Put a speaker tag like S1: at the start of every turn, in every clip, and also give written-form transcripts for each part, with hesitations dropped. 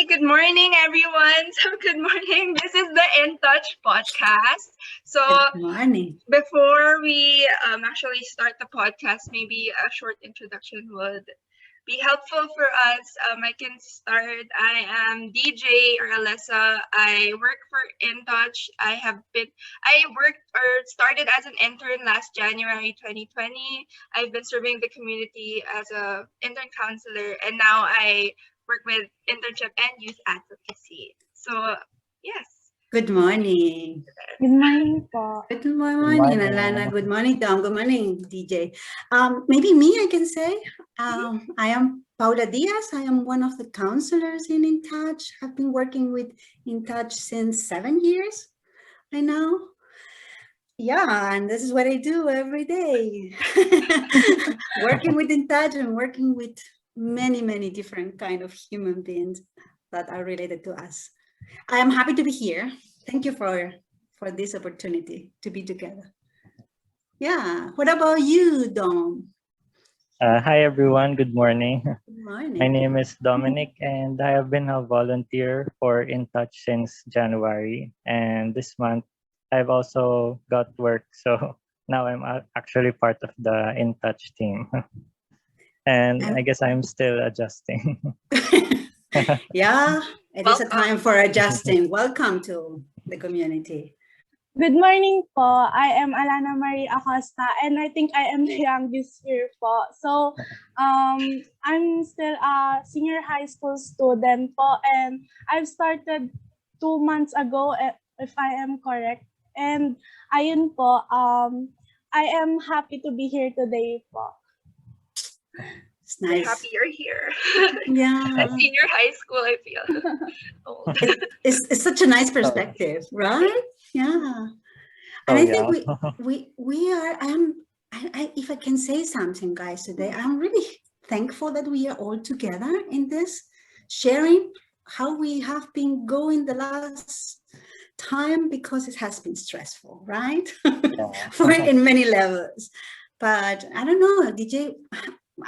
S1: Hi, good morning, everyone. So, good morning. This is the In Touch podcast. So,
S2: Good morning.
S1: before we actually start the podcast, maybe a short introduction would be helpful for us. I can start. I am DJ or Alyssa. I work for In Touch. I worked or started as an intern last January 2020. I've been serving the community as a intern counselor, and now I work with internship and youth advocacy. So, yes.
S2: Good morning.
S3: Good morning po.
S2: Good morning, Allana. Good morning, Tom. Good morning, DJ. Maybe me, I can say. I am Paula Diaz. I am one of the counselors in Touch. I've been working with In Touch since 7 years by now. Yeah, and this is what I do every day. Working with In Touch and working with many different kind of human beings that are related to us. I am happy to be here. Thank you for this opportunity to be together. Yeah. What about you, Dom?
S4: Hi, everyone. Good morning.
S2: Good morning.
S4: My name is Dominic, and I have been a volunteer for In Touch since January. And this month, I've also got work. So now I'm actually part of the In Touch team. And I guess I'm still adjusting.
S2: Yeah, it is a time for adjusting. Welcome to the community.
S3: Good morning po. I am Allana Acosta and I think I am the youngest here po. So, I'm still a senior high school student po and I've started 2 months ago if I am correct. And ayun po, I am happy to be here today po.
S2: It's nice.
S1: Happy you're here.
S2: Yeah.
S1: Senior high school, I feel old.
S2: It's such a nice perspective, right? Yeah. And I think we are, if I can say something, guys, today, I'm really thankful that we are all together in this, sharing how we have been going the last time, because it has been stressful, right? In many levels. But I don't know, DJ,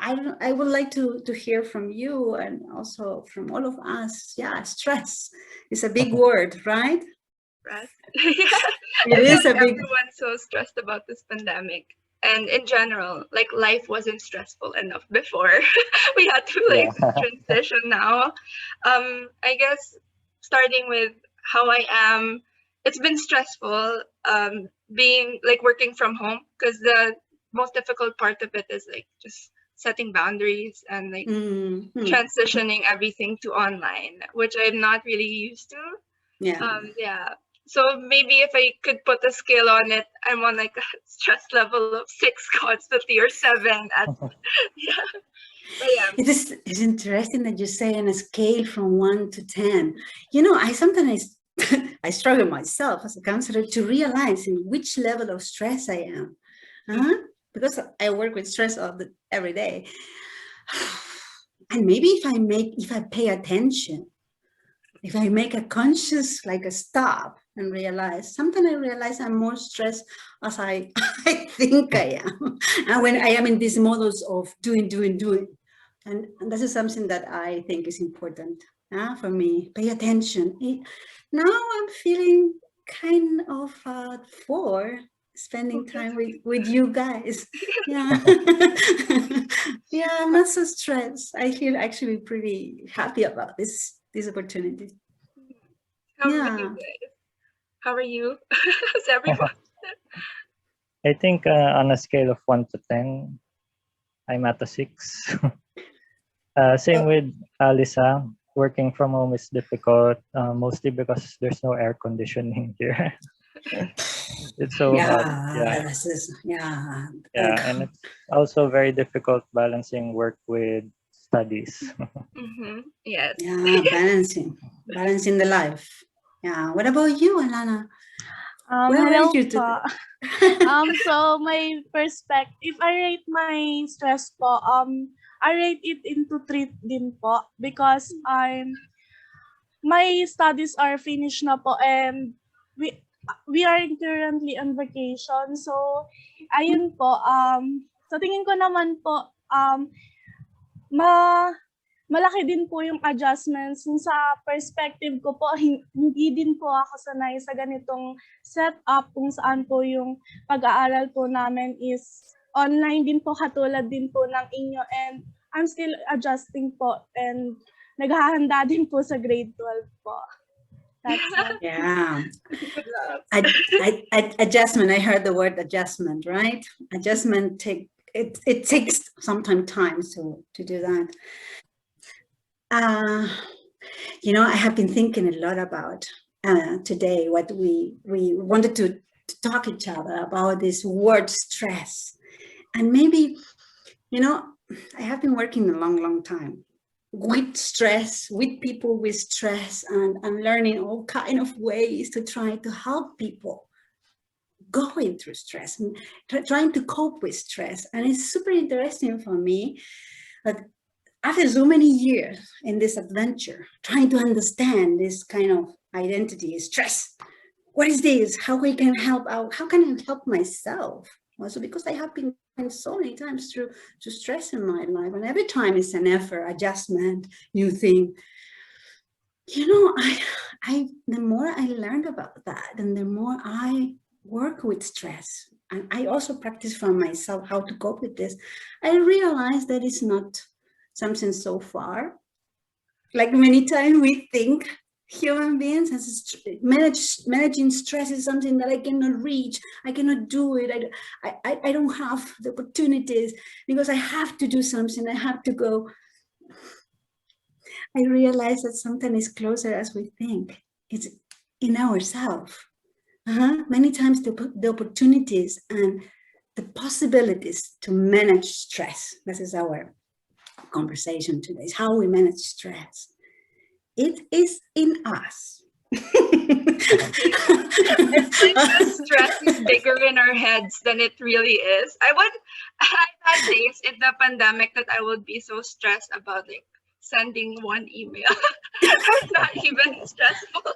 S2: I would like to hear from you and also from all of us. Yeah, stress is a big word, right?
S1: Stress. Yeah.
S2: It is a big.
S1: Everyone's so stressed about this pandemic. And in general, like life wasn't stressful enough before. We had to transition now. I guess starting with how I am, it's been stressful being like working from home, because the most difficult part of it is like just setting boundaries and like transitioning everything to online, which I'm not really used to. Yeah. So maybe if I could put a scale on it, I'm on like a stress level of 6 constantly or 7. Yeah. But yeah.
S2: It's interesting that you say on a scale from 1 to 10. You know, I sometimes I struggle myself as a counselor to realize in which level of stress I am. Because I work with stress every day. And maybe if I pay attention, if I make a conscious, like a stop and realize, sometimes I realize I'm more stressed as I think I am. And when I am in these models of doing. And this is something that I think is important for me. Pay attention. Now I'm feeling kind of for spending time with you guys. Yeah. Yeah, I'm not so stressed. I feel actually pretty happy about this opportunity.
S1: How are you? How's everyone?
S4: I think on a scale of 1 to 10, I'm at a 6. Same with Alyssa. Working from home is difficult, mostly because there's no air conditioning here. It's so hot.
S2: Yeah.
S4: And it's also very difficult balancing work with studies.
S1: Yes.
S2: Yeah, balancing the life. Yeah. What about you, Allana?
S3: Hello po. So my perspective, if I rate my stress po, I rate it into 3 din po, because my studies are finished na po and we are currently on vacation. So ayun po, sa tingin ko naman po, malaki din po yung adjustments. Sa perspective ko po, hindi din po ako sanay sa ganitong setup kung saan po yung pag-aaral po namin is online din po, katulad din po ng inyo. And I'm still adjusting po and naghahanda din po sa grade 12 po. That's all.
S2: Yeah. Adjustment. I heard the word adjustment, right? Adjustment it takes sometimes time to do that. I have been thinking a lot about today what we wanted to talk each other about this word stress. And maybe, I have been working a long time with stress, with people with stress, and I'm learning all kind of ways to try to help people going through stress and trying to cope with stress. And it's super interesting for me that after so many years in this adventure, trying to understand this kind of identity, stress, what is this? How we can help out? How can I help myself? Also, because I have been so many times through stress in my life, and every time it's an effort, adjustment, new thing. I the more I learned about that, and the more I work with stress, and I also practice for myself how to cope with this, I realized that it's not something so far. Like many times we think human beings managing stress is something that I cannot reach. I cannot do it. I don't have the opportunities because I have to do something. I have to go. I realize that something is closer as we think. It's in ourselves. Many times the opportunities and the possibilities to manage stress. This is our conversation today. Is how we manage stress. It is in us.
S1: It's like the stress is bigger in our heads than it really is. I had days in the pandemic that I would be so stressed about sending one email. It's not even stressful.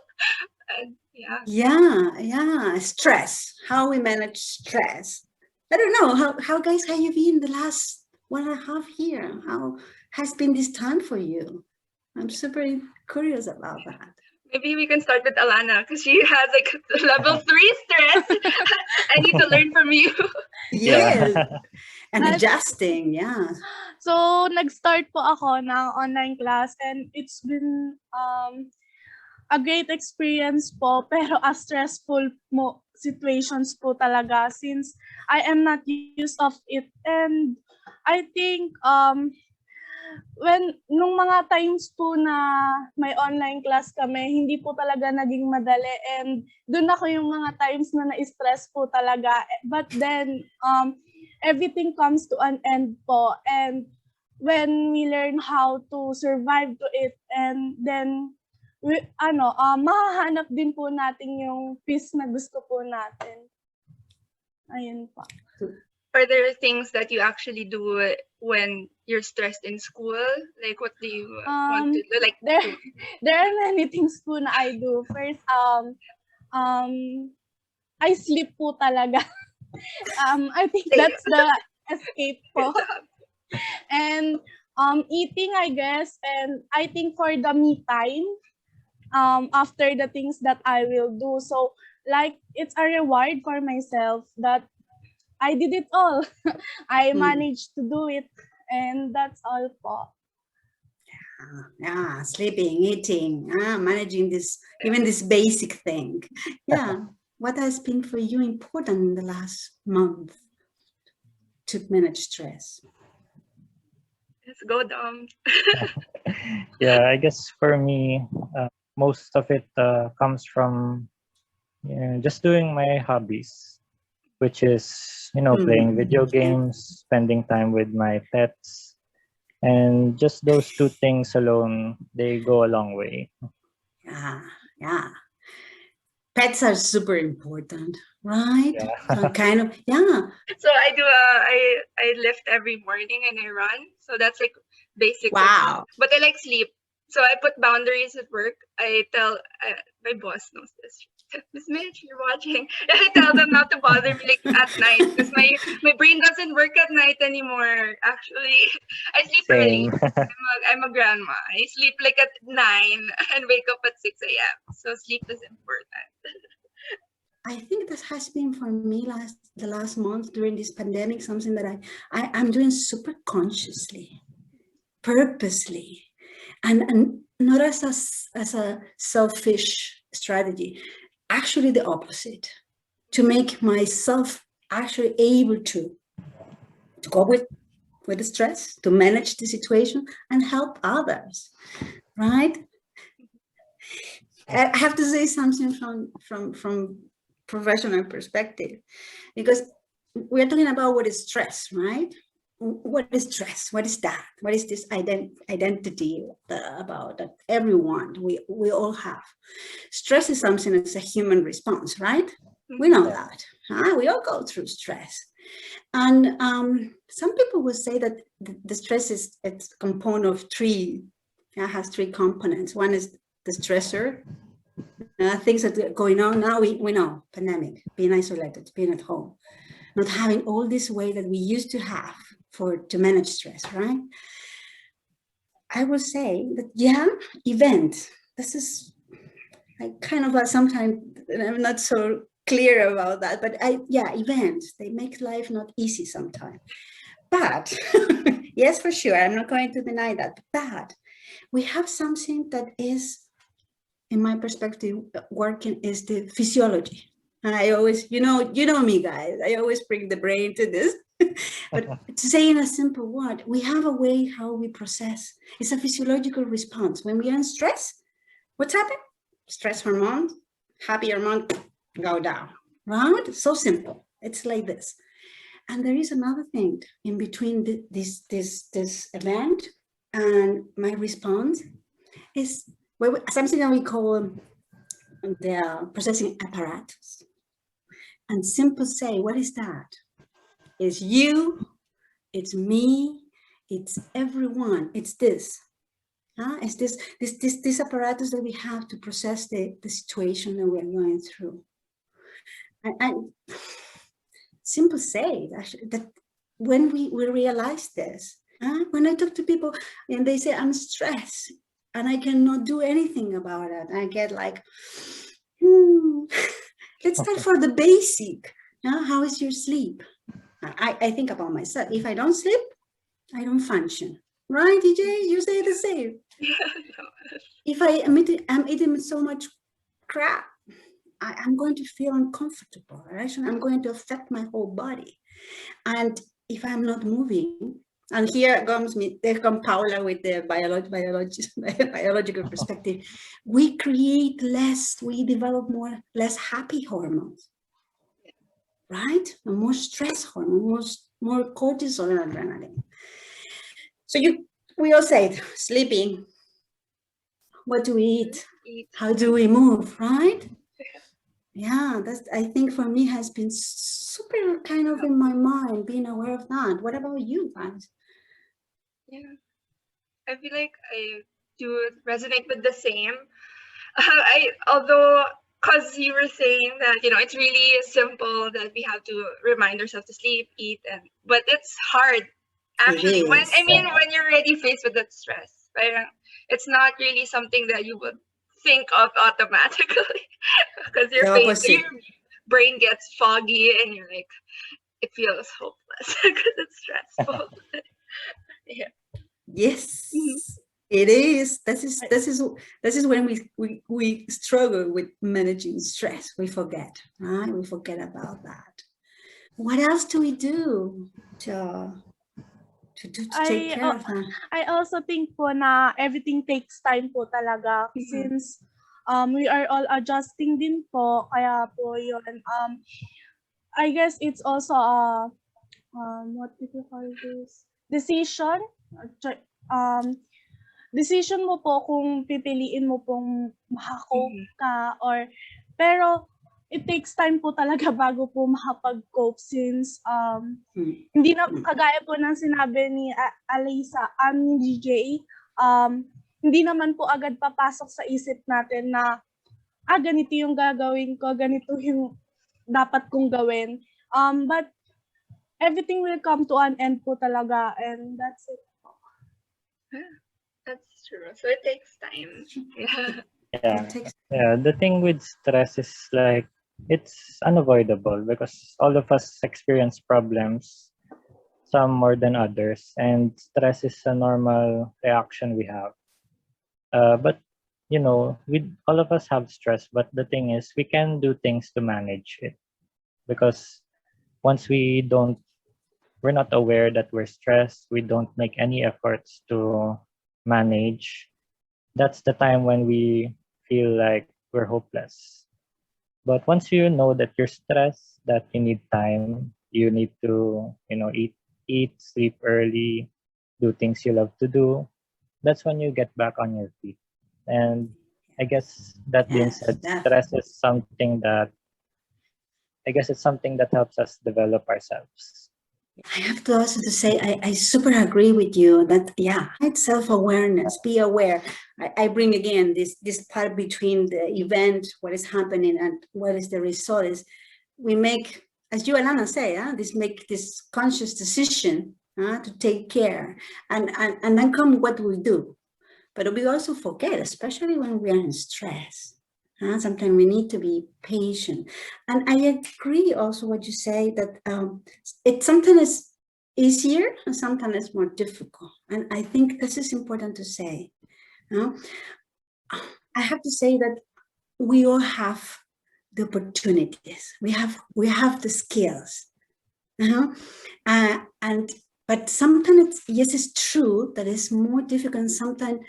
S1: And
S2: Yeah. Stress. How we manage stress. I don't know how guys have you been the last 1.5 years? How has been this time for you? I'm super curious about that.
S1: Maybe we can start with Allana because she has level 3 stress. I need to learn from you.
S2: Yes. And adjusting, yeah.
S3: So, nag-start po ako ng online class and it's been a great experience po, pero a stressful situations po talaga since I am not used of it. And I think nung mga times po na may online class kami, hindi po talaga naging madali, and doon ako yung mga times na na-stress po talaga. But then everything comes to an end po, and when we learn how to survive to it, and then mahahanap din po natin yung peace na gusto po natin. Ayun po.
S1: Are there things that you actually do when you're stressed in school? Like, what do you want to do? Like,
S3: there are many things po na I do. First, I sleep po talaga. I think that's the escape po. And eating, I guess, and I think for the me time, after the things that I will do. So, like, it's a reward for myself that I did it all. I managed to do it, and that's all po.
S2: Yeah, sleeping, eating, managing this, even this basic thing. Yeah. What has been for you important in the last month to manage stress?
S1: Let's go, Dom.
S4: Yeah, I guess for me, most of it comes from just doing my hobbies, which is, playing video games, spending time with my pets, and just those two things alone, they go a long way.
S2: Yeah. Pets are super important, right?
S4: Yeah.
S2: So kind of, yeah.
S1: So I do, I lift every morning and I run. So that's like basic.
S2: Wow.
S1: But I like sleep. So I put boundaries at work. I tell my boss knows this. Miss Mitch, you're watching. I tell them not to bother me like at night because my brain doesn't work at night anymore. Actually, I sleep early.
S4: Same.
S1: I'm a grandma. I sleep like at 9 and wake up at 6 a.m. So sleep is important.
S2: I think this has been for me the last month during this pandemic, something that I'm doing super consciously, purposely, and not as a selfish strategy, actually the opposite, to make myself actually able to cope with the stress, to manage the situation and help others, right? I have to say something from professional perspective, because we're talking about what is stress, right? What is stress? What is that? What is this identity about that everyone, we all have? Stress is something that's a human response, right? We know that. We all go through stress. And some people will say that the stress it's a component of three. It has three components. One is the stressor, things that are going on now. We know, pandemic, being isolated, being at home, not having all this way that we used to have to manage stress, right? I will say that, yeah, event. This is like kind of sometimes I'm not so clear about that, but events, they make life not easy sometimes. But yes, for sure, I'm not going to deny that. But we have something that is, in my perspective, working is the physiology. And I always, you know me, guys, I always bring the brain to this. But to say in a simple word, we have a way how we process. It's a physiological response. When we are in stress, what's happening? Stress hormones, happy hormone go down, right? So simple. It's like this. And there is another thing in between this event and my response is something that we call the processing apparatus. And simple say, what is that? It's you, it's me, it's everyone. It's this. It's this apparatus that we have to process the situation that we're going through. And simple say actually, that when we realize this, when I talk to people and they say I'm stressed and I cannot do anything about it, I get like, let's start for the basic. How is your sleep? I think about myself. If I don't sleep, I don't function. Right, DJ? You say the same. If I'm eating so much crap, I'm going to feel uncomfortable, right? I'm going to affect my whole body. And if I'm not moving, and here comes Paula with the biological perspective, we create we develop less happy hormones, right? And more stress hormones, more cortisol and adrenaline. So we all say sleeping. What do we eat? How do we move, right? Yeah, I think for me has been super kind of in my mind, being aware of that. What about you guys?
S1: Yeah, I feel like I do resonate with the same. Although, because you were saying that, it's really simple that we have to remind ourselves to sleep, eat, but it's hard. Actually, when you're already faced with that stress, right? It's not really something that you would think of automatically because your brain gets foggy and you're like, it feels hopeless because it's stressful. Yeah.
S2: Yes, it is. This is when we struggle with managing stress. We forget, right? We forget about that. What else do we do to take care of that?
S3: I also think po na everything takes time po talaga since we are all adjusting din po, kaya po yun. I guess it's also a what do you call this? Decision. Decision mo po kung pipiliin mo pong makakope ka pero it takes time po talaga bago po makapag-cope since hindi na kagaya po ng sinabi ni Alyssa, ni DJ, hindi naman po agad papasok sa isip natin na ganito yung gagawin ko, ganito yung dapat kong gawin. But everything will come to an end po talaga, and that's it.
S1: That's true. So it takes time.
S4: Yeah. The thing with stress is like it's unavoidable because all of us experience problems, some more than others, and stress is a normal reaction we have. But you know, all of us have stress, but the thing is we can do things to manage it, because once we're not aware that we're stressed, we don't make any efforts to manage, that's the time when we feel like we're hopeless. But once you know that you're stressed, that you need time, you need to, eat, sleep early, do things you love to do, that's when you get back on your feet. And I guess that being said, stress is something that it's something that helps us develop ourselves.
S2: I have to also to say, I super agree with you that, it's self-awareness, be aware. I bring again this part between the event, what is happening, and what is the result is we make, as you, Allana, say, make this conscious decision to take care, and then come what we do. But we also forget, especially when we are in stress. Sometimes we need to be patient. And I agree also what you say that it sometimes is easier and sometimes it's more difficult. And I think this is important to say. I have to say that we all have the opportunities. We have the skills. But sometimes it's true that it's more difficult. Sometimes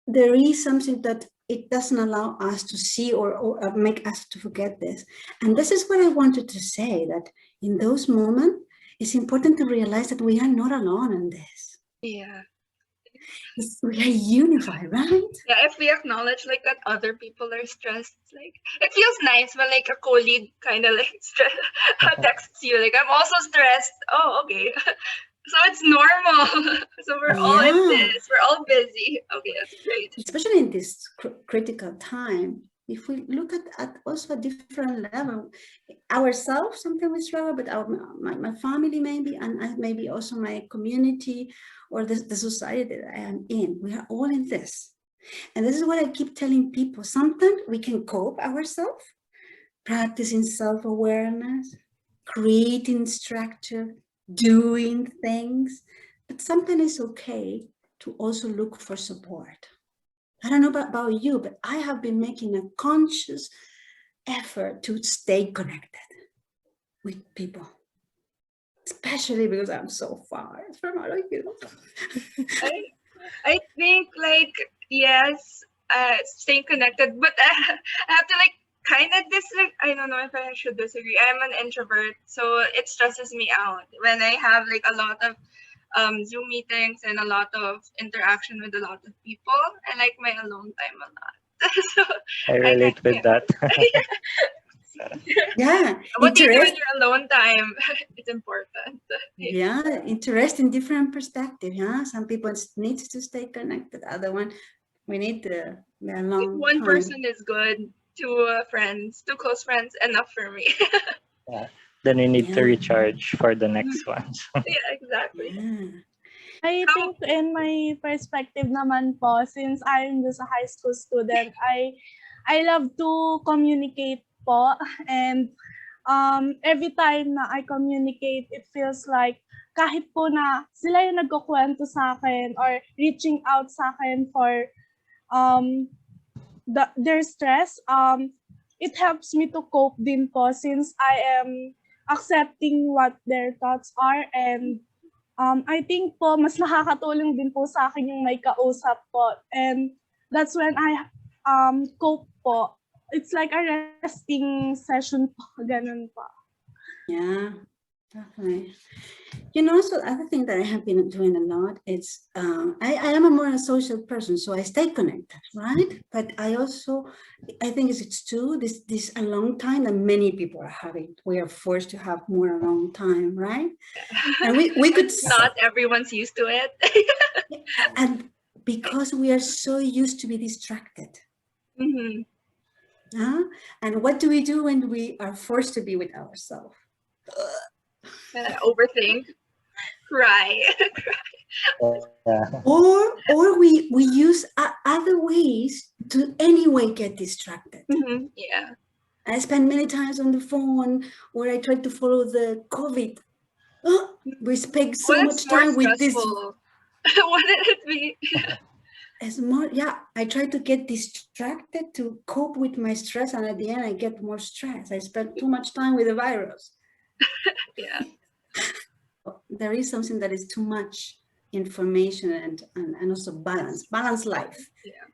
S2: there is something that it doesn't allow us to see or make us to forget this. And this is what I wanted to say, that in those moments, it's important to realize that we are not alone in this.
S1: Yeah.
S2: We are unified, right?
S1: Yeah, if we acknowledge like that other people are stressed, like it feels nice when like a colleague kind of like texts you like, I'm also stressed. Oh, okay. So it's normal. So we're all in this. We're all busy. Okay, that's great.
S2: Especially in this critical time, if we look at also a different level, ourselves, sometimes we struggle, but my family maybe, and maybe also my community or the society that I am in, we are all in this. And this is what I keep telling people. Sometimes we can cope ourselves, practicing self-awareness, creating structure, doing things, but sometimes it's okay to also look for support. I don't know about you, but I have been making a conscious effort to stay connected with people, especially because I'm so far from all of you.
S1: I think like, yes, staying connected, but I have to like kind of disagree. I don't know if I should disagree. I'm an introvert, so it stresses me out when I have like a lot of Zoom meetings and a lot of interaction with a lot of people. I like my alone time a lot. So
S4: I relate with that.
S2: Yeah.
S1: What do you do in your alone time? It's important.
S2: Yeah, interesting, different perspective. Yeah, some people need to stay connected. Other one, we need the alone.
S1: If one person is good, two close friends, enough for me.
S4: Yeah. Then we need to recharge for the next one.
S1: Yeah, exactly.
S2: Yeah.
S3: I think in my perspective naman po, since I'm just a high school student, I love to communicate po, and every time na I communicate, it feels like kahit po na sila yung nagkukwento sa akin or reaching out sa akin for their stress, it helps me to cope din po, since I am accepting what their thoughts are, and I think po mas nakakatulong din po sa akin yung may kausap po, and that's when I cope po. It's like a resting session po, ganun po.
S2: Yeah, definitely. You know, so other thing that I have been doing a lot is I am a more social person, so I stay connected, right? But I think it's too this alone time that many people are having. We are forced to have more alone time, right? And we could
S1: not everyone's used to it.
S2: and because we are so used to be distracted.
S1: Mm-hmm.
S2: And what do we do when we are forced to be with ourselves?
S1: Overthink, cry.
S2: Or we use other ways to anyway get distracted.
S1: Mm-hmm. Yeah.
S2: I spend many times on the phone, or I try to follow the COVID. We spend so much time with this.
S1: Wouldn't it be?
S2: It's more, yeah, I try to get distracted to cope with my stress, and at the end I get more stress. I spend too much time with the virus.
S1: Yeah.
S2: There is something that is too much information and also balance life.
S1: Yeah.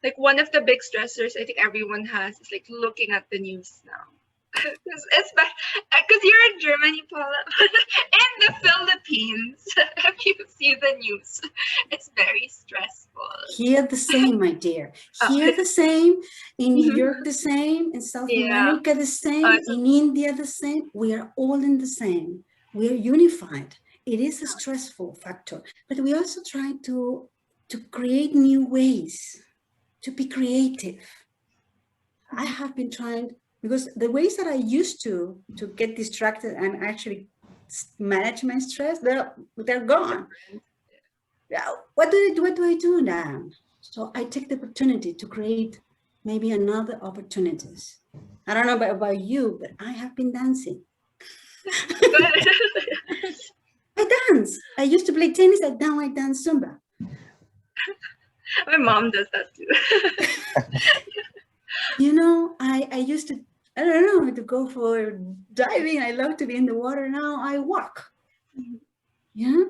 S1: Like one of the big stressors I think everyone has is like looking at the news now. Because you're in Germany, Paula, in the Philippines, if you see the news, it's very stressful.
S2: Here the same, my dear. Here the same, in New York the same, in South America the same, in India the same. We are all in the same. We are unified. It is a stressful factor, but we also try to create new ways, to be creative. I have been trying, because the ways that I used to get distracted and actually manage my stress, they're gone. What do I do now? So I take the opportunity to create maybe another opportunities. I don't know about you, but I have been dancing. I dance. I used to play tennis, and now I dance Zumba.
S1: My mom does that too.
S2: You know, I used to, I don't know, to go for diving. I love to be in the water. Now I walk. Yeah.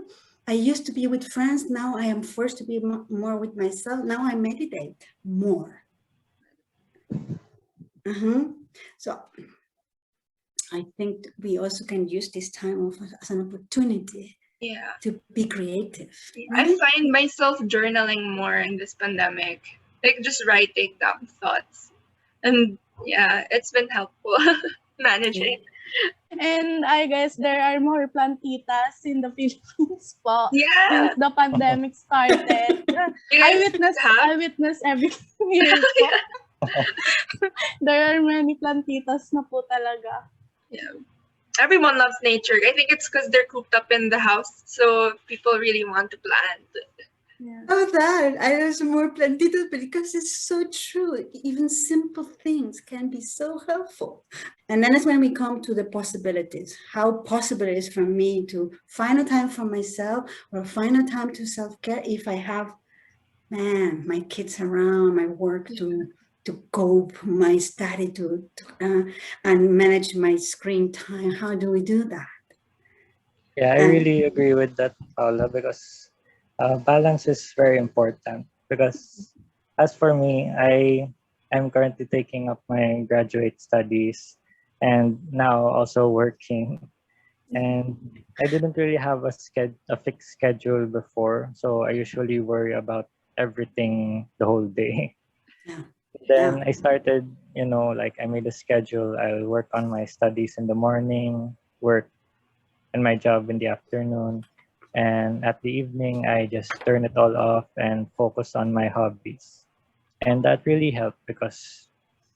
S2: I used to be with friends. Now I am forced to be more with myself. Now I meditate more. So I think we also can use this time as an opportunity to be creative.
S1: Right? I find myself journaling more in this pandemic, like just writing down thoughts. And yeah, it's been helpful managing.
S3: And I guess there are more plantitas in the Philippines po since the pandemic started. I witnessed everything here po. There are many plantitas na po talaga.
S1: Yeah. Everyone loves nature. I think it's because they're cooped up in the house, so people really want to plant.
S2: Yeah. Oh, that I there's more plantitas, because it's so true. Even simple things can be so helpful. And then it's when we come to the possibilities. How possible it is for me to find a time for myself, or find a time to self-care if I have, my kids around, my work to cope, my study and manage my screen time. How do we do that?
S4: Yeah, I really agree with that, Paula, because balance is very important. Because as for me, I'm currently taking up my graduate studies and now also working. And I didn't really have a fixed schedule before, so I usually worry about everything the whole day.
S2: Yeah.
S4: Then I started, like I made a schedule. I'll work on my studies in the morning, work and my job in the afternoon, and at the evening I just turn it all off and focus on my hobbies. And that really helped, because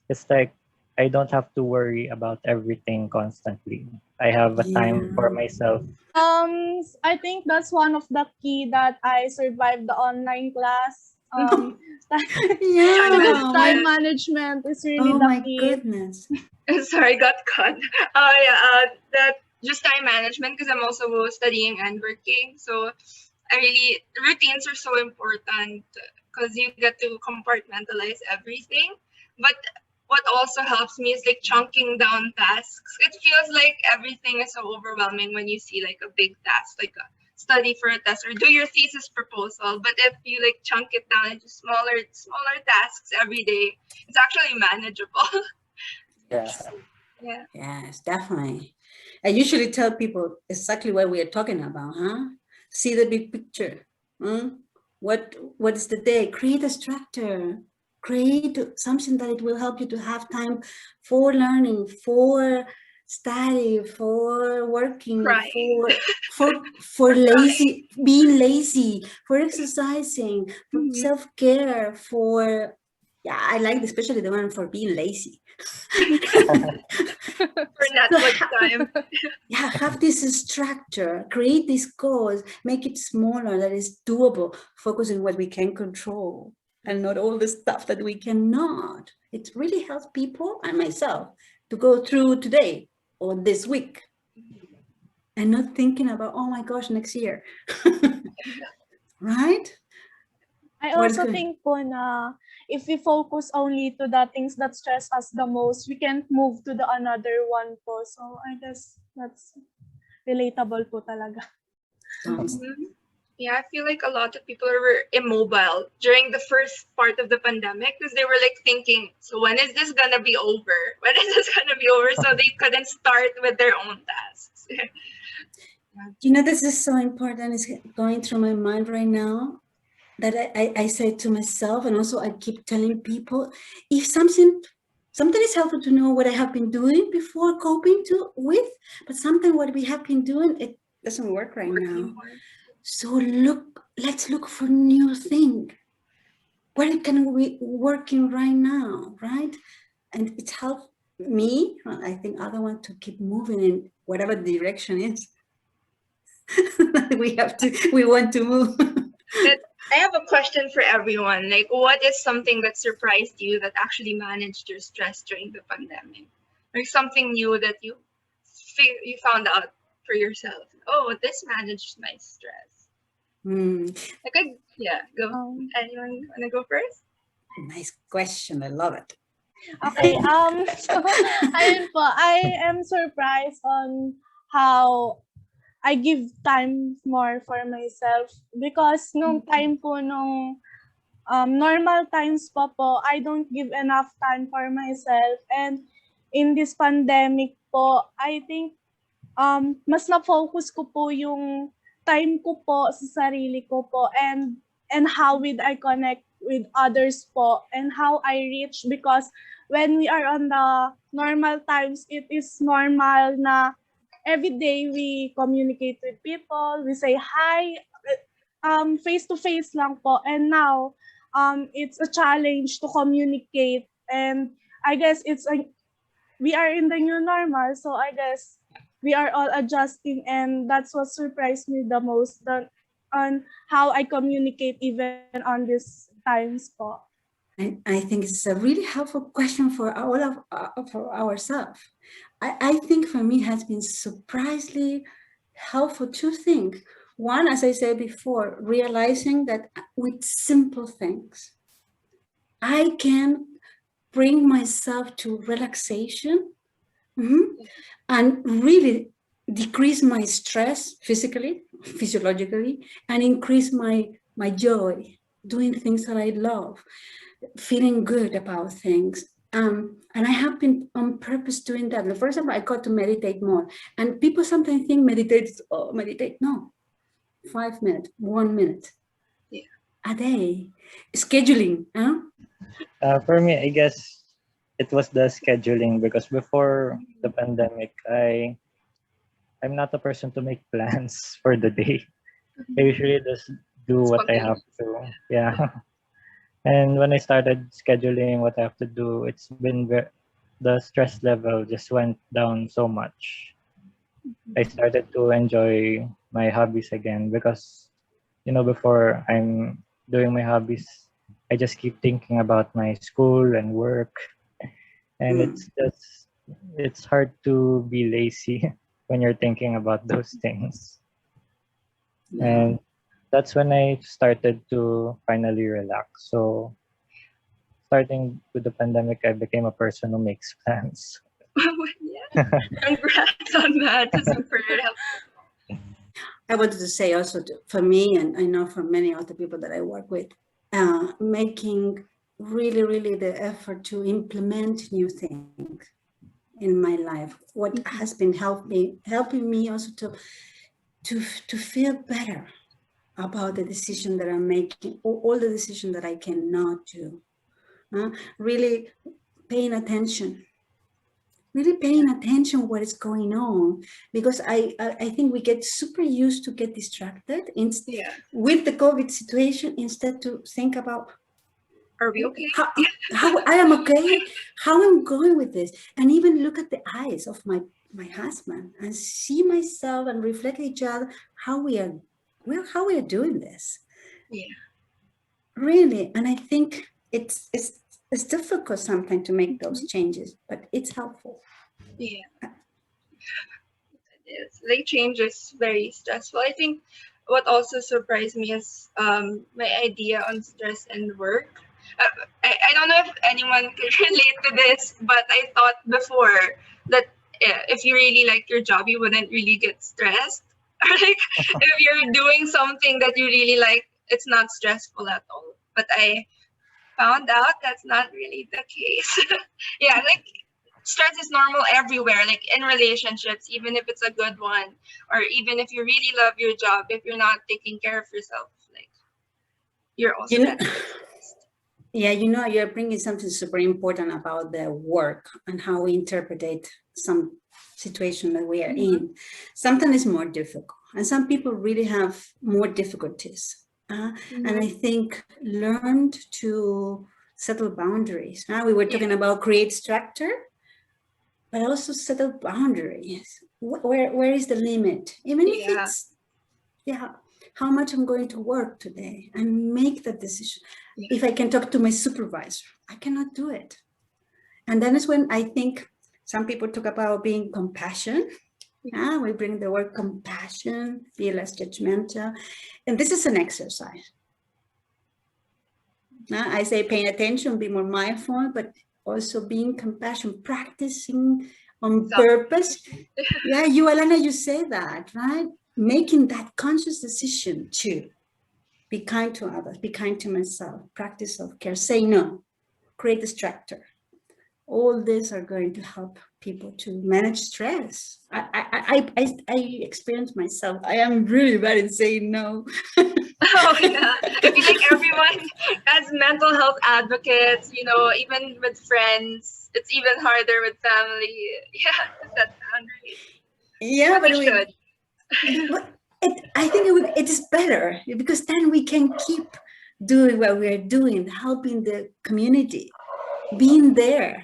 S4: it's like I don't have to worry about everything constantly. I have a time for myself.
S3: I think that's one of the key that I survived the online class. Because time management is really the key.
S2: Oh my goodness.
S1: Sorry, got cut. That just time management, because I'm also studying and working. So routines are so important because you get to compartmentalize everything. But what also helps me is like chunking down tasks. It feels like everything is so overwhelming when you see like a big task, like a study for a test or do your thesis proposal. But if you like chunk it down into smaller tasks every day, it's actually manageable.
S2: Yeah. Yes, definitely. I usually tell people exactly what we are talking about, See the big picture. What is the day? Create a structure. Create something that it will help you to have time for learning, for study, for working,
S1: Crying.
S2: for lazy, being lazy, for exercising, for
S1: Mhm.
S2: self-care, for, yeah, I like especially the one for being lazy.
S1: For Netflix time.
S2: Yeah, have this structure, create these goals, make it smaller, that is doable, focus on what we can control and not all the stuff that we cannot. It really helps people and myself to go through today or this week and not thinking about, oh my gosh, next year. Right?
S3: I
S2: What's
S3: also
S2: good?
S3: think po na if we focus only to the things that stress us the most, we can't move to the another one po. So I guess that's relatable po talaga.
S1: Mhm. Yeah, I feel like a lot of people were immobile during the first part of the pandemic because they were like thinking, so when is this gonna be over? When is this gonna be over? So they couldn't start with their own tasks.
S2: You know, this is so important. It's going through my mind right now that I say to myself, and also I keep telling people, if something is helpful to know what I have been doing before coping with, but sometimes what we have been doing, it doesn't work right now. So let's look for new thing. What can we working right now, right? And it helped me, I think other one, to keep moving in whatever the direction is. we want to move.
S1: I have a question for everyone. Like, what is something that surprised you that actually managed your stress during the pandemic? Or something new that you found out for yourself? Oh, this managed my stress. Okay, yeah, go. Anyone wanna go first?
S2: Nice question. I love it.
S3: Okay, so ayun po, I am surprised on how I give time more for myself because nung time po nung normal times pa po, I don't give enough time for myself, and in this pandemic po, I think mas na-focus ko po yung time ko po sa sarili ko po, and how would I connect with others po, and how I reach, because when we are on the normal times, it is normal na every day we communicate with people, we say hi, face to face lang po, and now it's a challenge to communicate, and I guess we are in the new normal, so I guess we are all adjusting, and that's what surprised me the most, on how I communicate even on these times po.
S2: I think it's a really helpful question for all of for ourselves. I think for me has been surprisingly helpful two things. One, as I said before, realizing that with simple things, I can bring myself to relaxation and really decrease my stress physically, physiologically, and increase my joy, doing things that I love, feeling good about things. And I have been on purpose doing that. For example, I got to meditate more. And people sometimes think meditate. No, 5 minutes, 1 minute a day. Scheduling.
S4: For me, I guess it was the scheduling, because before the pandemic, I'm not a person to make plans for the day. I usually just do what I have to. Yeah. And when I started scheduling what I have to do, it's been the stress level just went down so much. I started to enjoy my hobbies again, because before I'm doing my hobbies, I just keep thinking about my school and work, and it's hard to be lazy when you're thinking about those things. And that's when I started to finally relax. So starting with the pandemic, I became a person who makes plans.
S1: Yeah. Congrats on that. It's super helpful.
S2: I wanted to say also for me, and I know for many other people that I work with, making really, really the effort to implement new things in my life. What has been helping me also to feel better about the decision that I'm making, or all the decisions that I cannot do. Really paying attention. really paying attention what is going on, because I think we get super used to get distracted with the COVID situation instead to think about,
S1: are we okay?
S2: How I am okay, how I'm going with this, and even look at the eyes of my husband and see myself and reflect each other how we are doing this.
S1: Yeah,
S2: really. And I think it's difficult sometimes to make those changes, but it's helpful.
S1: Yeah, it's like change is very stressful. I think what also surprised me is my idea on stress and work. I don't know if anyone can relate to this, but I thought before that if you really like your job, you wouldn't really get stressed. Or like if you're doing something that you really like, it's not stressful at all. But I found out that's not really the case. Yeah, like stress is normal everywhere, like in relationships, even if it's a good one, or even if you really love your job, if you're not taking care of yourself, like you're also
S2: yeah, you're bringing something super important about the work and how we interpret some situation that we are in. Sometimes it's more difficult, and some people really have more difficulties. And I think learned to settle boundaries. We were talking about create structure, but also settle boundaries. Where is the limit? Even if it's, how much I'm going to work today, and make that decision. If I can talk to my supervisor, I cannot do it. And then is when I think some people talk about being compassionate. We bring the word compassion, be less judgmental. And this is an exercise. I say paying attention, be more mindful, but also being compassionate, practicing on purpose. Yeah, Allana, you say that, right? Making that conscious decision to be kind to others, be kind to myself, practice self-care, say no, create a structure. All these are going to help people to manage stress. I experience myself. I am really bad at saying no.
S1: Oh yeah, I feel like everyone as mental health advocates, even with friends, it's even harder with family. Yeah, to set boundaries.
S2: Yeah, but
S1: we should.
S2: I think it is better, because then we can keep doing what we are doing, helping the community, being there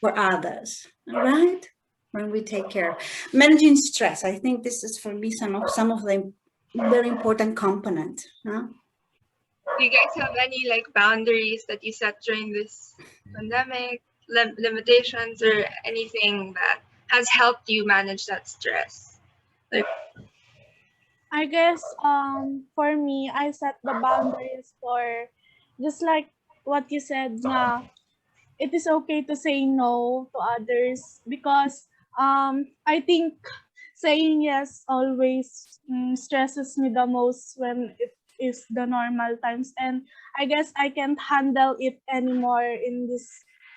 S2: for others, right? When we take care, managing stress. I think this is for me some of the very important components.
S1: Do you guys have any boundaries that you set during this pandemic, limitations, or anything that has helped you manage that stress?
S3: I guess for me, I set the boundaries for just like what you said, it is okay to say no to others, because I think saying yes always stresses me the most when it is the normal times, and I guess I can't handle it anymore in this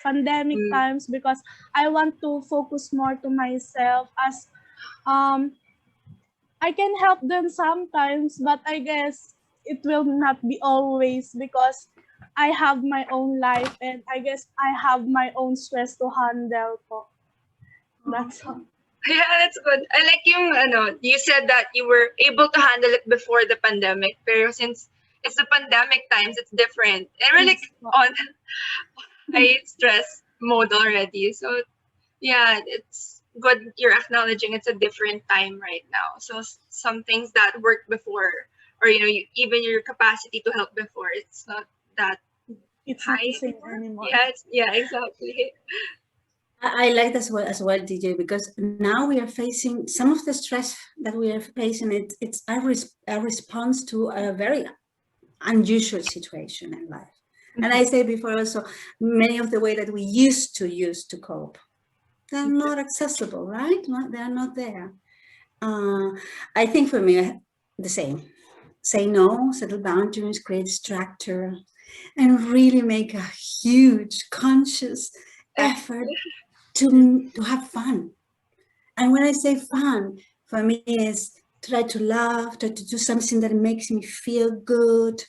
S3: pandemic times, because I want to focus more to myself, as I can help them sometimes, but I guess it will not be always, because I have my own life, and I guess I have my own stress to handle po. That's all.
S1: Yeah, that's good. I like you said that you were able to handle it before the pandemic, but since it's the pandemic times, it's different. And we're on high stress mode already. So yeah, it's good you're acknowledging it's a different time right now. So some things that worked before, or even your capacity to help before, it's not that
S3: it's
S1: high
S3: not the same anymore.
S1: Yeah, exactly.
S2: I like that as well, DJ, because now we are facing some of the stress that we are facing. It's a response to a very unusual situation in life. And I said before also, many of the way that we used to cope, they're not accessible, right? They're not there. I think for me, the same. Say no, settle boundaries, create structure, and really make a huge conscious effort to have fun. And when I say fun, for me is try to laugh, try to do something that makes me feel good.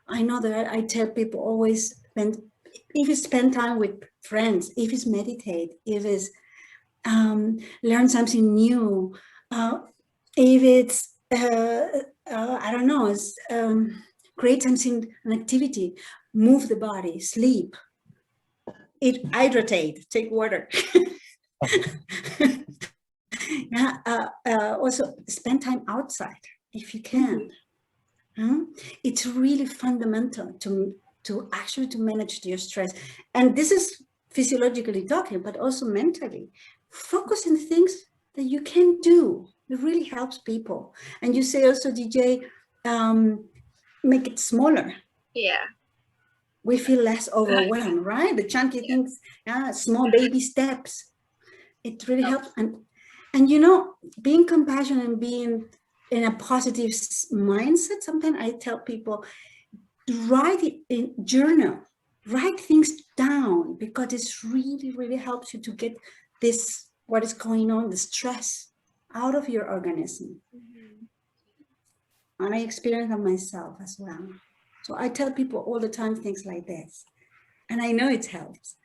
S2: I know that I tell people always, if you spend time with friends, if it's meditate, if it's learn something new. If it's, I don't know, it's, create something, an activity, move the body, sleep, eat, hydrate, take water. Yeah, also spend time outside if you can. It's really fundamental to actually to manage your stress. And this is physiologically talking, but also mentally. Focus on things that you can do. It really helps people. And you say also, DJ, make it smaller.
S1: Yeah.
S2: We feel less overwhelmed, right? The chunky things, small baby steps. It really helps. And you know, being compassionate and being in a positive mindset, sometimes I tell people, write it in journal, write things down, because it's really, really helps you to get this, what is going on, the stress out of your organism. And I experience that myself as well. So I tell people all the time things like this, and I know it helps.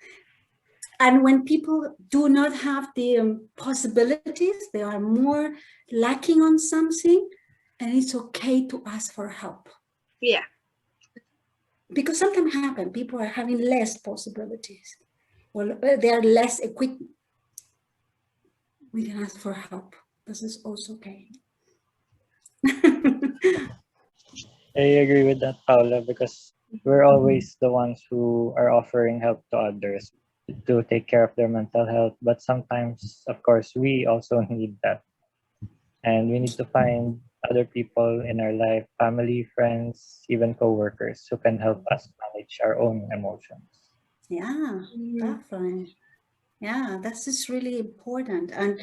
S2: And when people do not have the possibilities, they are more lacking on something, and it's okay to ask for help.
S1: Yeah.
S2: Because sometimes happen, people are having less possibilities, or they are less equipped. We can ask for help. This is also okay.
S4: I agree with that, Paula, because we're always the ones who are offering help to others to take care of their mental health. But sometimes, of course, we also need that. And we need to find other people in our life, family, friends, even co-workers who can help us manage our own emotions.
S2: Yeah, definitely. Yeah, that's just really important. And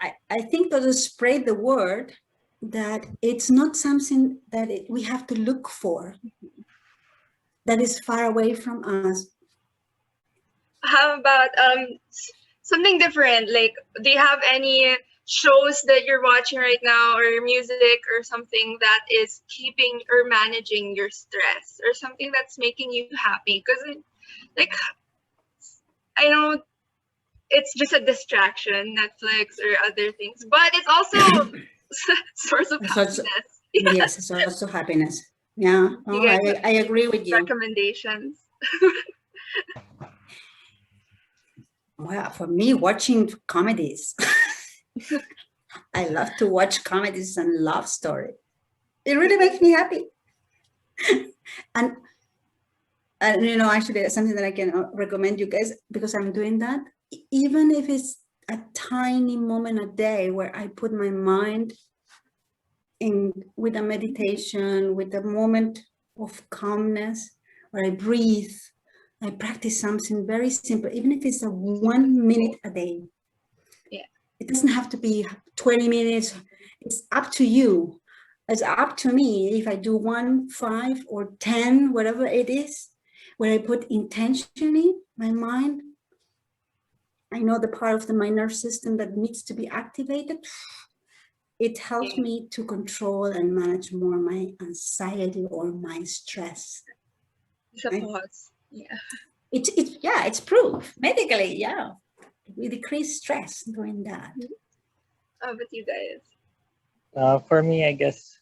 S2: I think that to spread the word that it's not something that we have to look for, that is far away from us.
S1: How about something different? Like, do you have any shows that you're watching right now, or music, or something that is keeping or managing your stress, or something that's making you happy? Because, like, I know it's just a distraction, Netflix or other things, but it's also source of happiness.
S2: Yes, it's also happiness. Yeah, I agree with you.
S1: Recommendations.
S2: Well, for me, watching comedies. I love to watch comedies and love story. It really makes me happy. And you know, actually, it's something that I can recommend you guys, because I'm doing that. Even if it's a tiny moment a day where I put my mind in with a meditation, with a moment of calmness, where I breathe, I practice something very simple, even if it's a 1 minute a day.
S1: Yeah.
S2: It doesn't have to be 20 minutes. It's up to you. It's up to me if I do 1, 5, or 10, whatever it is, where I put intentionally my mind. I know the part of my nervous system that needs to be activated. It helps me to control and manage more my anxiety or my stress.
S1: Suppose. Yeah.
S2: It's proof medically. Yeah, we decrease stress doing that.
S1: How about you guys?
S4: For me, I guess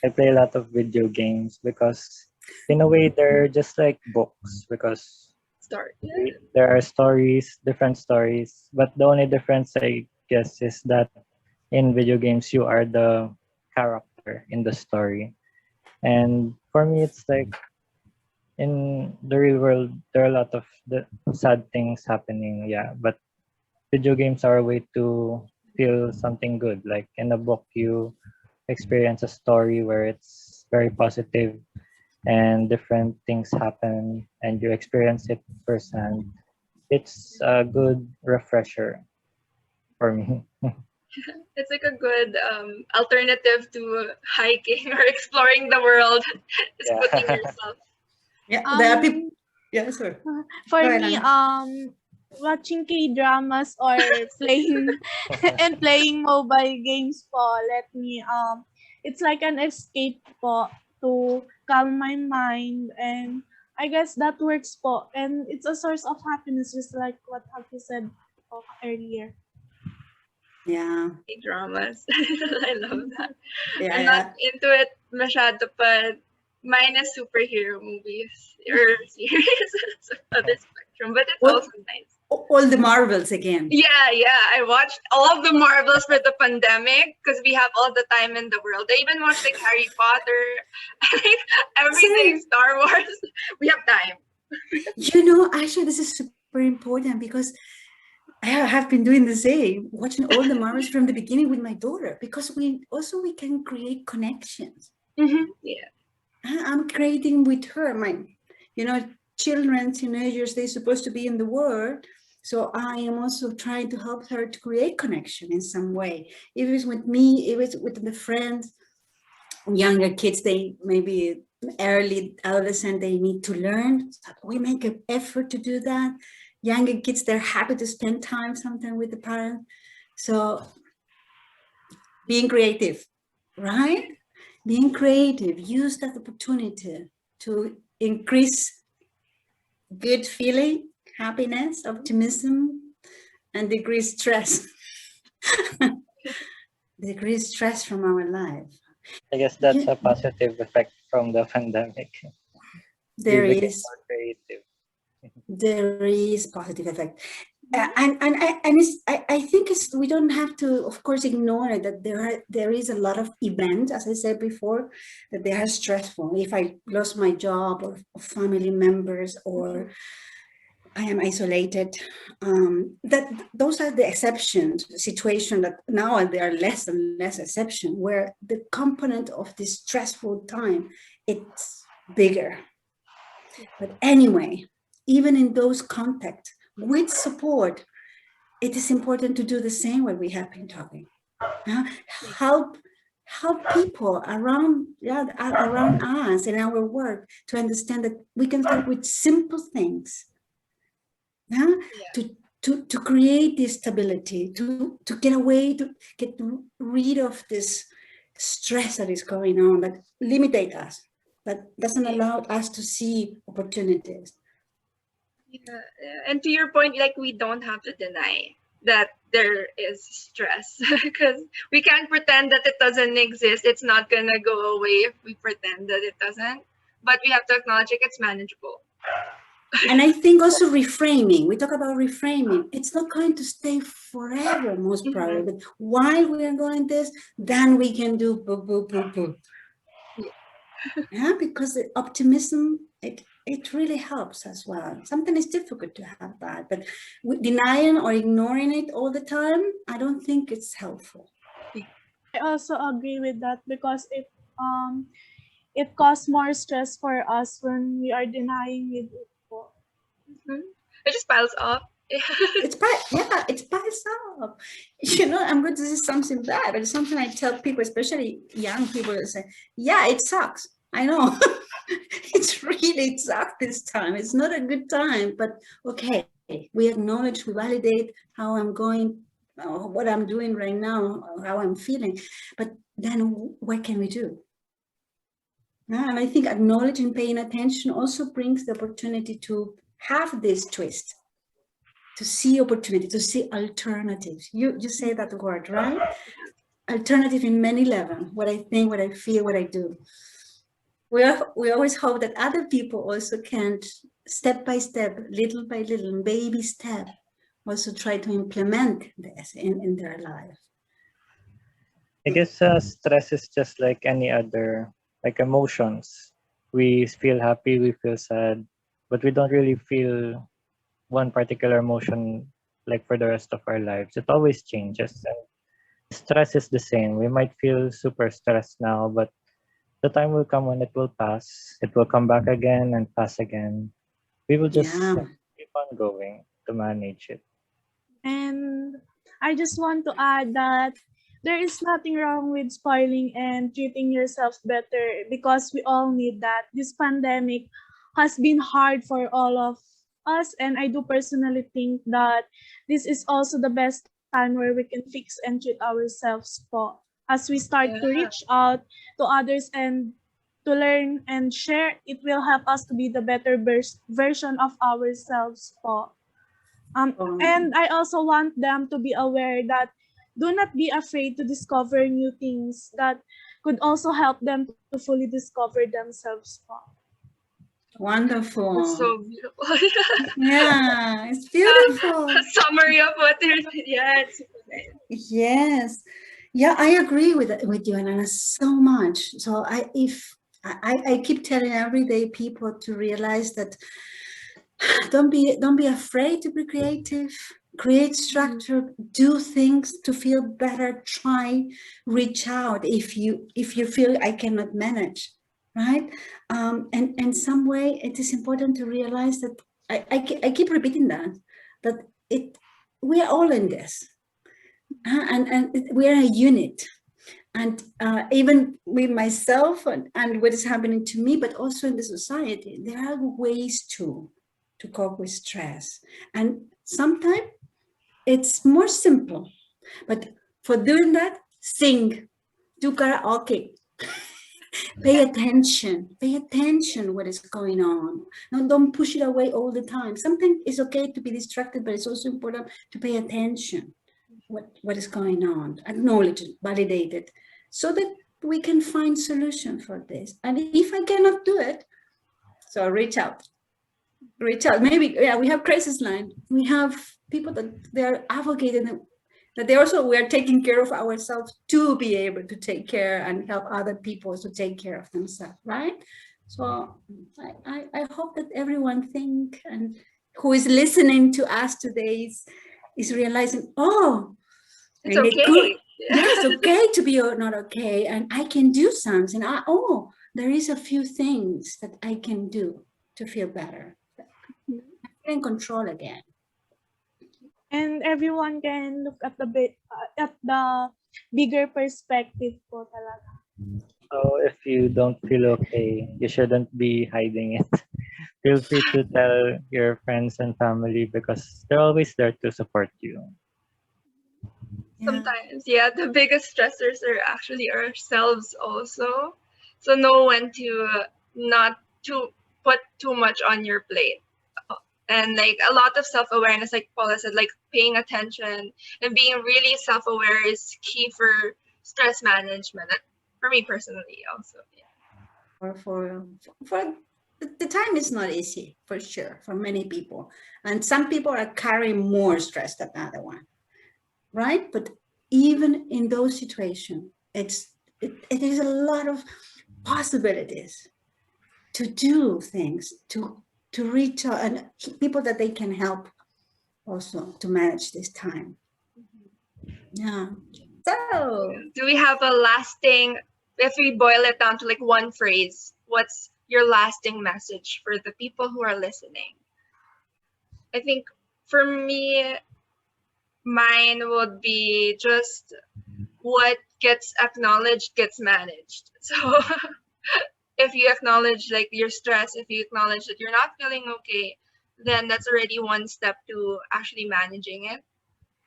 S4: I play a lot of video games because, in a way, they're just like books, because there are stories, different stories, but the only difference, I guess, is that in video games you are the character in the story. And for me, it's like, in the real world there are a lot of the sad things happening, but video games are a way to feel something good. Like in a book, you experience a story where it's very positive and different things happen and you experience it firsthand. It's a good refresher for me.
S1: It's like a good alternative to hiking or exploring the world. Just putting yourself.
S2: Yeah, there are people. Yeah, sir.
S3: For me, watching K-dramas or playing and playing mobile games po, let me it's like an escape po to calm my mind, and I guess that works po, and it's a source of happiness, just like what have you said po earlier.
S2: Yeah.
S1: Dramas. I love that.
S2: Yeah,
S1: I'm
S2: yeah.
S1: not into it masyado, but mine is superhero movies or series. It's other spectrum, but it's
S2: Well,
S1: also nice.
S2: all the Marvels again.
S1: Yeah, I watched all of the Marvels for the pandemic because we have all the time in the world. I even watched like Harry Potter, everything
S2: Same.
S1: Star Wars. We have time.
S2: You know, actually, this is super important because I have been doing the same, watching all the Marvels from the beginning with my daughter, because we can create connections.
S1: Yeah.
S2: I'm creating with her, children, teenagers, they're supposed to be in the world. So I am also trying to help her to create connection in some way. If it's with me, if it's with the friends, younger kids, they maybe early adolescent, they need to learn. So we make an effort to do that. Younger kids, they're happy to spend time sometimes with the parents. So being creative, right? Being creative, use that opportunity to increase good feeling, happiness, optimism, and decrease stress. Decrease stress from our life.
S4: I guess that's a positive effect from the pandemic.
S2: There
S4: We became
S2: is.
S4: more creative.
S2: There is positive effect. I think we don't have to, of course, ignore that there is a lot of events, as I said before, that they are stressful. If I lost my job or family members or I am isolated, that those are the exceptions, the situation that now there are less and less exception where the component of this stressful time, it's bigger. But anyway, even in those contexts, with support, it is important to do the same what we have been talking. Help people around us in our work to understand that we can start with simple things. To create this stability, to get away, to get rid of this stress that is going on, that limits us, that doesn't allow us to see opportunities.
S1: Yeah, and to your point, like we don't have to deny that there is stress because we can't pretend that it doesn't exist. It's not gonna go away if we pretend that it doesn't. But we have to acknowledge it's manageable.
S2: And I think also reframing, we talk about reframing, it's not going to stay forever, most probably, but while we are going this, then we can do boo, boo, boo, boo. Yeah, because the optimism, it really helps as well. Sometimes it's difficult to have that, but denying or ignoring it all the time, I don't think it's helpful.
S3: I also agree with that because it causes more stress for us when we are denying it.
S1: It just piles up.
S2: It piles up. I'm going to say something bad, but it's something I tell people, especially young people, that say, yeah, it sucks. I know. It sucks this time. It's not a good time, but okay, we acknowledge, we validate how I'm going, what I'm doing right now, how I'm feeling. But then what can we do? And I think acknowledging, paying attention also brings the opportunity to have this twist, to see opportunity, to see alternatives. You say that word, right? Alternative in many levels, what I think, what I feel, what I do. We always hope that other people also can, step by step, little by little, baby step, also try to implement this in their life.
S4: I guess stress is just like any other, like emotions. We feel happy, we feel sad, but we don't really feel one particular emotion like for the rest of our lives. It always changes. And stress is the same. We might feel super stressed now, but the time will come when it will pass. It will come back again and pass again. We will just keep on going to manage it.
S3: And I just want to add that there is nothing wrong with spoiling and treating yourself better because we all need that. This pandemic has been hard for all of us, and I do personally think that this is also the best time where we can fix and treat ourselves po. As we start to reach out to others and to learn and share, it will help us to be the better version of ourselves po. And I also want them to be aware that do not be afraid to discover new things that could also help them to fully discover themselves.
S2: Wonderful.
S1: That's so beautiful.
S2: Yeah, it's beautiful.
S1: A summary of what they're yeah, it's super nice.
S2: Yes. Yeah, I agree with you, Alana, so much. So I keep telling everyday people to realize that don't be afraid to be creative, create structure, do things to feel better, try, reach out if you feel I cannot manage, right? And some way it is important to realize that I keep repeating that we are all in this, and we are a unit. And even with myself and what is happening to me, but also in the society, there are ways to cope with stress. And sometimes it's more simple. But for doing that, sing, do karaoke, pay attention what is going on. No, don't push it away all the time. Sometimes it's okay to be distracted, but it's also important to pay attention what is going on, acknowledge it, validate it, so that we can find solution for this. And if I cannot do it, so reach out. Maybe, yeah, we have crisis line. We have people that they are advocating that we are taking care of ourselves to be able to take care and help other people to take care of themselves, right? So I hope that everyone think, and who is listening to us today is realizing, oh,
S1: it's okay.
S2: Yeah, it's okay to be not okay, and I can do something. There is a few things that I can do to feel better. I feel in control again.
S3: And everyone can look at the bigger perspective po talaga.
S4: So if you don't feel okay, you shouldn't be hiding it. Feel free to tell your friends and family because they're always there to support you.
S1: Sometimes, yeah, the biggest stressors are actually ourselves also. So know when to not to put too much on your plate. And like a lot of self-awareness, like Paula said, like paying attention and being really self-aware is key for stress management. For me personally also. Yeah.
S2: For the time is not easy, for sure, for many people. And some people are carrying more stress than other one, right? But even in those situations, it is a lot of possibilities to do things, to reach out, and people that they can help also to manage this time. Yeah. So
S1: do we have a lasting, if we boil it down to like one phrase, what's your lasting message for the people who are listening? I think for me, mine would be just what gets acknowledged gets managed. So if you acknowledge like your stress, if you acknowledge that you're not feeling okay, then that's already one step to actually managing it.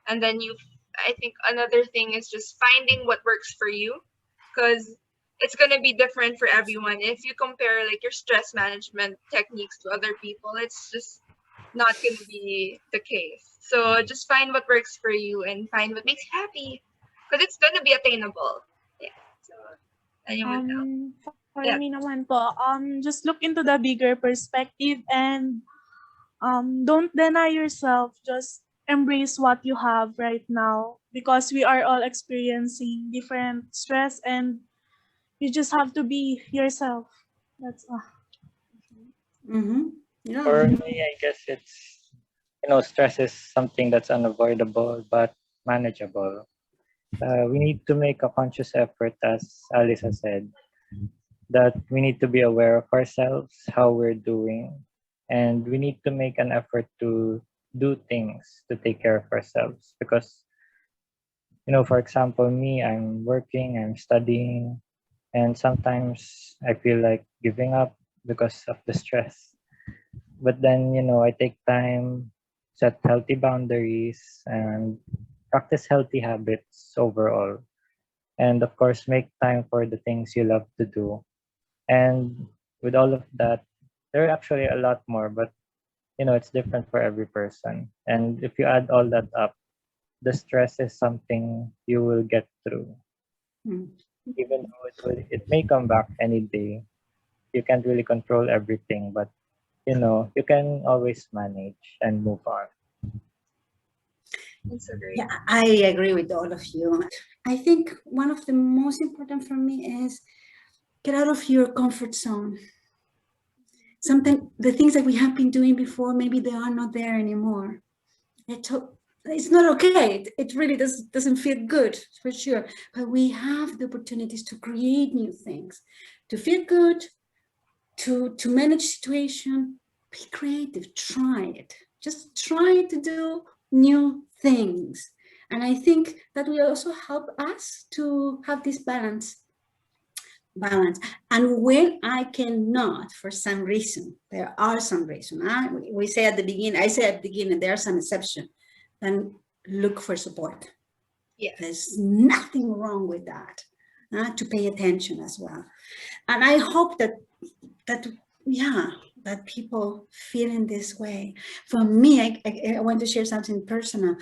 S1: And then I think another thing is just finding what works for you, because it's going to be different for everyone. If you compare like your stress management techniques to other people, it's just not going to be the case. So just find what works for you and find what makes you happy, because it's going to be attainable. Yeah. So anyone else?
S3: For me naman po, just look into the bigger perspective and don't deny yourself. Just embrace what you have right now, because we are all experiencing different stress, and you just have to be yourself. That's all.
S2: Yeah.
S4: For me, I guess it's, stress is something that's unavoidable but manageable. We need to make a conscious effort, as Alyssa said, that we need to be aware of ourselves, how we're doing, and we need to make an effort to do things to take care of ourselves. Because, for example, me, I'm working, I'm studying, and sometimes I feel like giving up because of the stress. But then, I take time, set healthy boundaries, and practice healthy habits overall. And of course, make time for the things you love to do. And with all of that, there are actually a lot more, but it's different for every person. And if you add all that up, the stress is something you will get through.
S2: Mm.
S4: Even though it may come back any day, you can't really control everything, but you can always manage and move on.
S1: That's so great.
S2: Yeah, I agree with all of you. I think one of the most important for me is get out of your comfort zone. Sometimes the things that we have been doing before, maybe they are not there anymore. It's not okay. It really doesn't feel good, for sure. But we have the opportunities to create new things, to feel good, to manage situation. Be creative. Try it. Just try to do new things. And I think that will also help us to have this balance. And when I cannot, for some reason, there are some reasons. We say at the beginning, I say at the beginning, there are some exceptions. Then look for support.
S1: Yeah.
S2: There's nothing wrong with that. To pay attention as well. And I hope that people feel in this way. For me, I want to share something personal.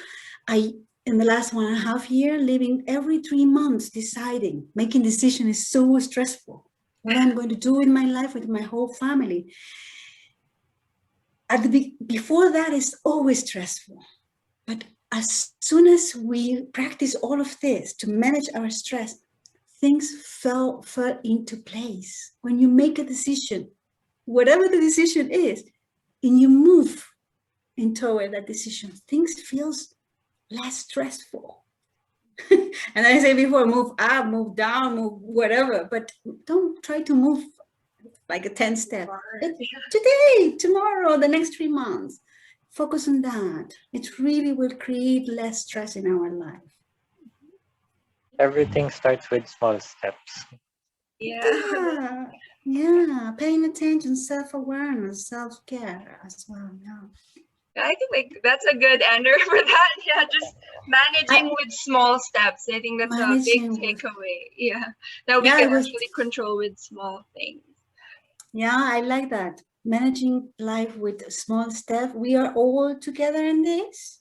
S2: In the last 1.5 years, living every 3 months, making decision is so stressful. What I'm going to do in my life with my whole family. Before that is always stressful. But as soon as we practice all of this to manage our stress, things fell into place. When you make a decision, whatever the decision is, and you move toward that decision, things feels less stressful. And I say before, move up, move down, move whatever, but don't try to move like a 10 step. Today, tomorrow, the next 3 months. Focus on that. It really will create less stress in our life.
S4: Everything starts with small steps.
S1: Yeah.
S2: Yeah. Paying attention, self-awareness, self-care as well. Yeah.
S1: I think that's a good ender for that. Yeah, just managing with small steps. I think that's a big takeaway. Yeah, that we can actually control with small things.
S2: Yeah, I like that. Managing life with small steps. We are all together in this,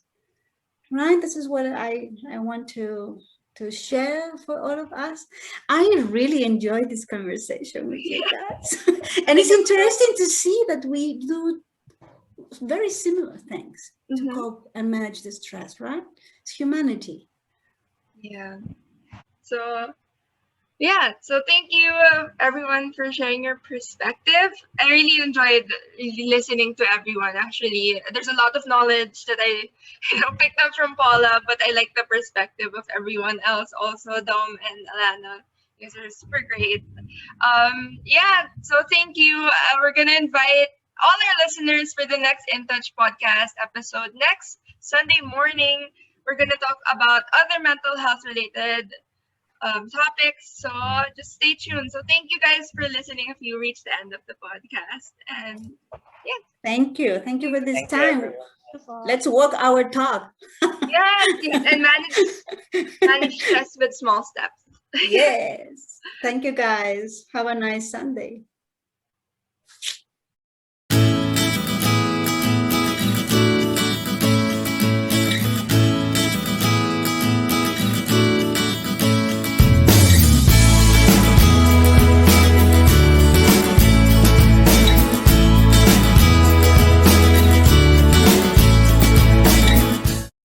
S2: right? This is what I want to share for all of us. I really enjoyed this conversation with you guys. And it's interesting to see that we do very similar things to cope and manage the stress, right? It's humanity.
S1: Yeah. So thank you everyone for sharing your perspective. I really enjoyed listening to everyone. Actually, there's a lot of knowledge that I picked up from Paula, but I like the perspective of everyone else also. Dom and Allana, you guys are super great. So thank you. We're gonna invite all our listeners for the next In Touch podcast episode next Sunday morning. We're gonna talk about other mental health related topics, so just stay tuned. So thank you guys for listening if you reached the end of the podcast. And
S2: thank you for this time. Let's walk our talk.
S1: Yes, and manage stress with small steps.
S2: Yes, thank you guys. Have a nice Sunday.